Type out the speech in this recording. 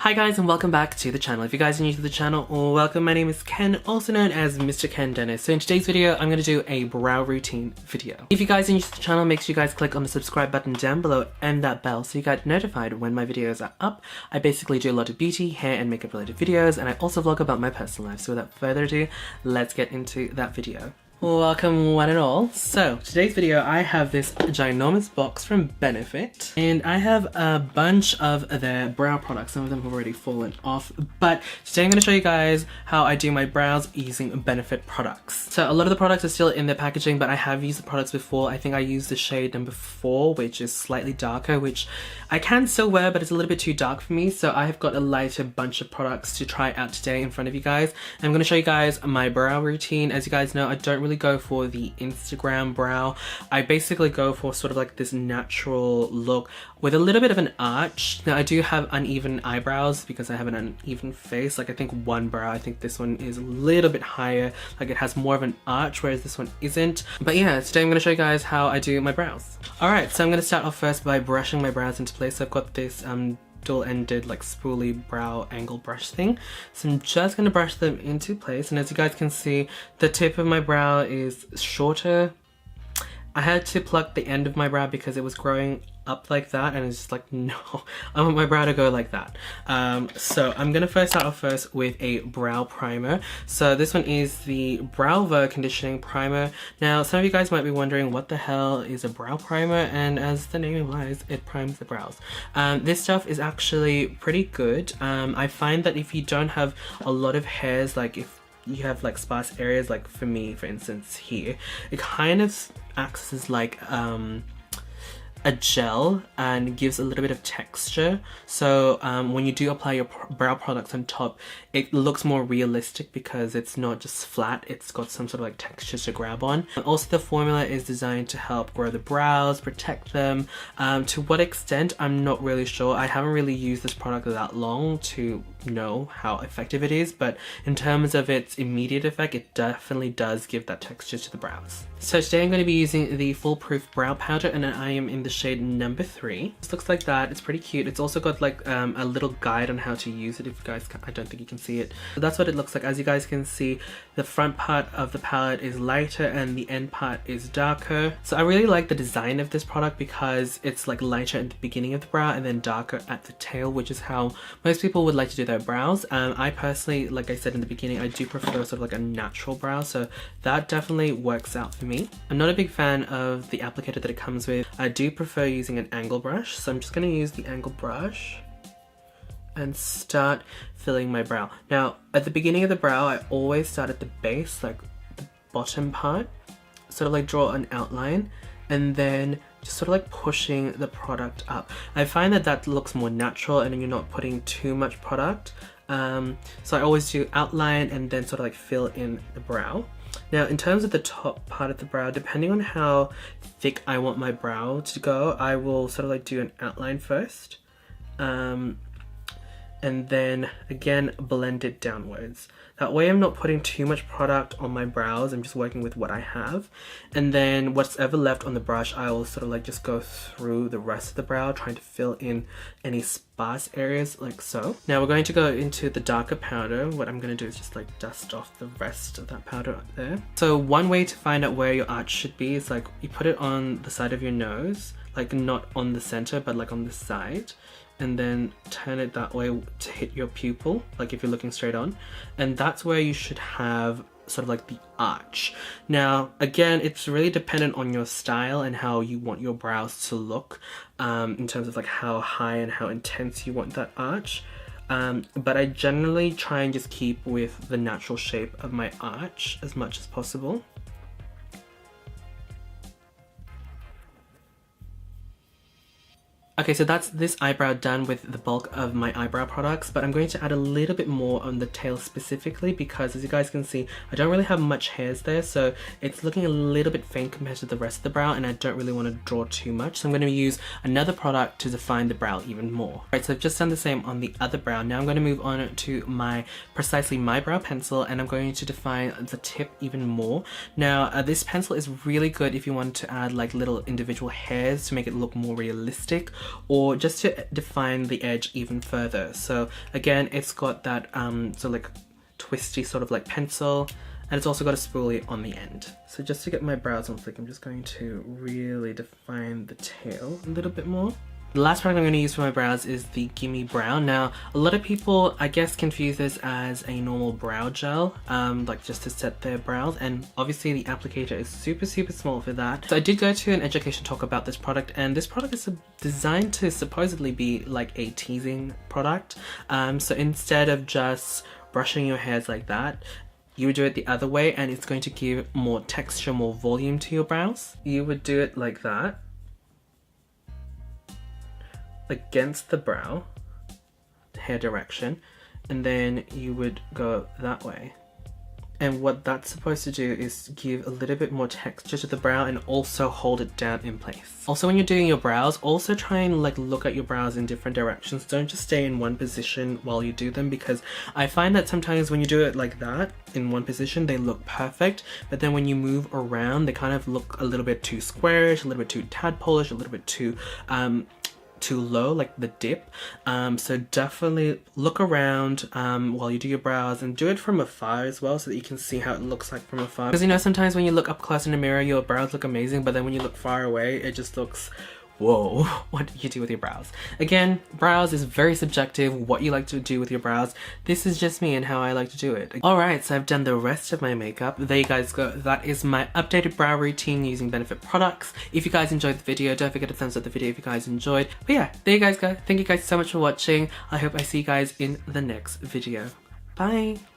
Hi guys and welcome back to the channel. If you guys are new to the channel, welcome. My name is Ken, also known as MrKenDenis. So in today's video, I'm going to do a brow routine video. If you guys are new to the channel, make sure you guys click on the subscribe button down below and that bell so you get notified when my videos are up. I basically do a lot of beauty, hair and makeup related videos, and I also vlog about my personal life. So without further ado, let's get into that video. Welcome one and all. So today's video I have this ginormous box from Benefit and I have a bunch of their brow products. Some of them have already fallen off, but today I'm going to show you guys how I do my brows using Benefit products. So a lot of the products are still in their packaging, but I have used the products before. I think I used the shade number 4, which is slightly darker, which I can still wear, but it's a little bit too dark for me. So I have got a lighter bunch of products to try out today in front of you guys. I'm going to show you guys my brow routine. As you guys know, I don't really go for the Instagram brow. I basically go for sort of like this natural look with a little bit of an arch. Now I do have uneven eyebrows because I have an uneven face. Like I think one brow, I think this one is a little bit higher, like it has more of an arch, whereas this one isn't. But yeah, today I'm going to show you guys how I do my brows. Alright, so I'm going to start off first by brushing my brows into place. So I've got this dual-ended like spoolie brow angle brush thing, so I'm just going to brush them into place. And as you guys can see, the tip of my brow is shorter. I had to pluck the end of my brow because it was growing up like that, and it's just like, no, I want my brow to go like that. So I'm gonna start off with a brow primer. So this one is the Browvo conditioning primer. Now some of you guys might be wondering what the hell is a brow primer, and as the name implies, it primes the brows. This stuff is actually pretty good. I find that if you don't have a lot of hairs, like if you have like sparse areas, like for me for instance here, it kind of acts as like a gel and gives a little bit of texture. So when you do apply your brow products on top, it looks more realistic because it's not just flat, it's got some sort of like texture to grab on. Also the formula is designed to help grow the brows, protect them. To what extent, I'm not really sure. I haven't really used this product that long to know how effective it is, but in terms of its immediate effect, it definitely does give that texture to the brows. So today I'm going to be using the Foolproof brow powder, and I am in the shade number 3. This looks like that. It's pretty cute. It's also got like a little guide on how to use it. If you guys I don't think you can see it. So that's what it looks like. As you guys can see, the front part of the palette is lighter and the end part is darker. So I really like the design of this product because it's like lighter at the beginning of the brow and then darker at the tail, which is how most people would like to do their brows. I personally, like I said in the beginning, I do prefer sort of like a natural brow, so that definitely works out for me. I'm not a big fan of the applicator that it comes with. I do prefer using an angle brush, so I'm just going to use the angle brush and start filling my brow. Now at the beginning of the brow, I always start at the base, like the bottom part, sort of like draw an outline and then just sort of like pushing the product up. I find that that looks more natural and you're not putting too much product. So I always do outline and then sort of like fill in the brow. Now in terms of the top part of the brow, depending on how thick I want my brow to go, I will sort of like do an outline first. And then again blend it downwards. That way I'm not putting too much product on my brows, I'm just working with what I have. And then what's ever left on the brush, I will sort of like just go through the rest of the brow, trying to fill in any sparse areas like so. Now we're going to go into the darker powder. What I'm going to do is just like dust off the rest of that powder up there. So one way to find out where your arch should be is like you put it on the side of your nose, like not on the center but like on the side, and then turn it that way to hit your pupil, like if you're looking straight on, and that's where you should have sort of like the arch. Now again, it's really dependent on your style and how you want your brows to look, in terms of like how high and how intense you want that arch. But I generally try and just keep with the natural shape of my arch as much as possible. Okay, so that's this eyebrow done with the bulk of my eyebrow products, but I'm going to add a little bit more on the tail specifically because as you guys can see, I don't really have much hairs there, so it's looking a little bit faint compared to the rest of the brow and I don't really want to draw too much, so I'm going to use another product to define the brow even more. Alright, so I've just done the same on the other brow. Now I'm going to move on to precisely my brow pencil, and I'm going to define the tip even more. Now this pencil is really good if you want to add like little individual hairs to make it look more realistic, or just to define the edge even further. So again, it's got that so like twisty sort of like pencil, and it's also got a spoolie on the end. So just to get my brows on flick, I'm just going to really define the tail a little bit more. The last product I'm going to use for my brows is the Gimme Brow. Now, a lot of people, I guess, confuse this as a normal brow gel, like just to set their brows, and obviously the applicator is super small for that. So I did go to an education talk about this product, and this product is designed to supposedly be like a teasing product. So instead of just brushing your hairs like that, you would do it the other way, and it's going to give more texture, more volume to your brows. You would do it like that, against the brow, hair direction, and then you would go that way. And what that's supposed to do is give a little bit more texture to the brow and also hold it down in place. Also, when you're doing your brows, also try and like look at your brows in different directions. Don't just stay in one position while you do them, because I find that sometimes when you do it like that in one position, they look perfect, but then when you move around, they kind of look a little bit too squarish, a little bit too tadpole-ish, a little bit too low, like the dip. So definitely look around while you do your brows, and do it from afar as well, so that you can see how it looks like from afar. Because you know, sometimes when you look up close in the mirror, your brows look amazing, but then when you look far away, it just looks, whoa, what do you do with your brows? Again, brows is very subjective, what you like to do with your brows. This is just me and how I like to do it. Alright, so I've done the rest of my makeup. There you guys go. That is my updated brow routine using Benefit products. If you guys enjoyed the video, don't forget to thumbs up the video if you guys enjoyed. But yeah, there you guys go. Thank you guys so much for watching. I hope I see you guys in the next video. Bye!